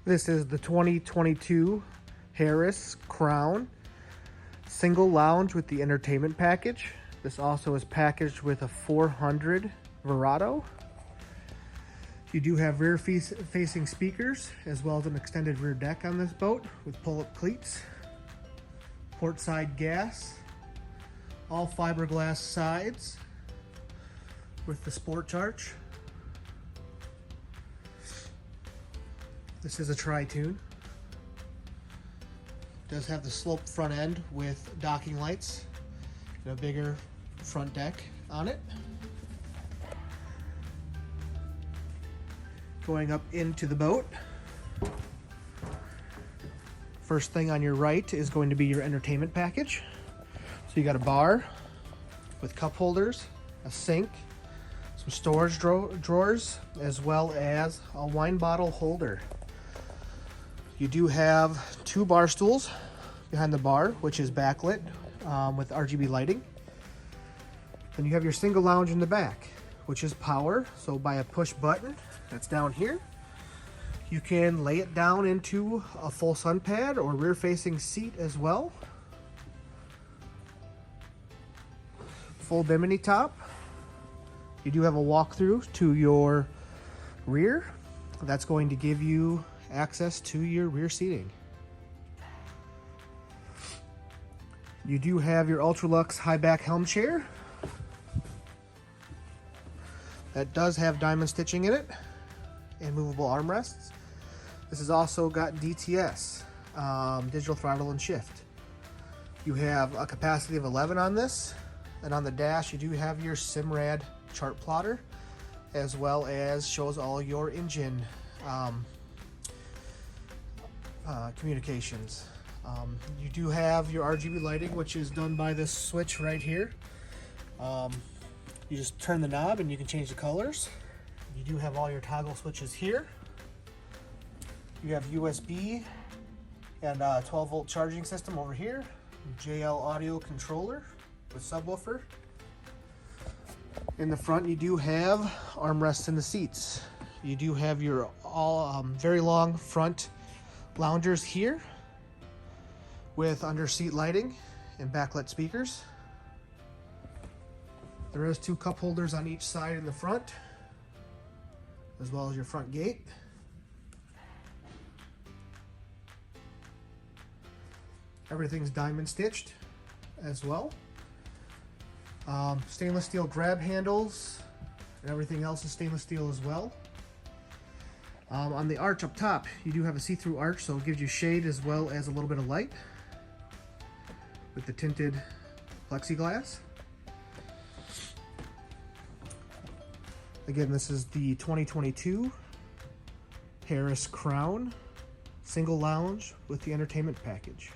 This is the 2022 Harris Crowne single lounge with the entertainment package. This also is packaged with a 400 Verado. You do have rear facing speakers as well as an extended rear deck on this boat with pull-up cleats. Port side gas, all fiberglass sides with the sports arch. This is a Tri-Toon. Does have the sloped front end with docking lights and a bigger front deck on it. Going up into the boat. First thing on your right is going to be your entertainment package. So you got a bar with cup holders, a sink, some storage drawers, as well as a wine bottle holder. You do have 2 bar stools behind the bar, which is backlit with RGB lighting. Then you have your single lounge in the back, which is power. So by a push button that's down here, you can lay it down into a full sun pad or rear facing seat as well. Full bimini top. You do have a walkthrough to your rear. That's going to give you access to your rear seating. You do have your Ultralux high back helm chair. That does have diamond stitching in it and movable armrests. This has also got DTS, digital throttle and shift. You have a capacity of 11 on this, and on the dash you do have your Simrad chart plotter, as well as shows all your engine communications. You do have your RGB lighting, which is done by this switch right here. You just turn the knob and you can change the colors. You do have all your toggle switches here. You have USB and a 12-volt charging system over here. JL audio controller with subwoofer. In the front, you do have armrests in the seats. You do have your all very long front loungers here with under seat lighting and backlit speakers. There is 2 cup holders on each side in the front, as well as your front gate. Everything's diamond stitched as well. Stainless steel grab handles, and everything else is stainless steel as well. On the arch up top, you do have a see-through arch, so it gives you shade as well as a little bit of light with the tinted plexiglass. Again, this is the 2022 Harris Crowne single lounge with the entertainment package.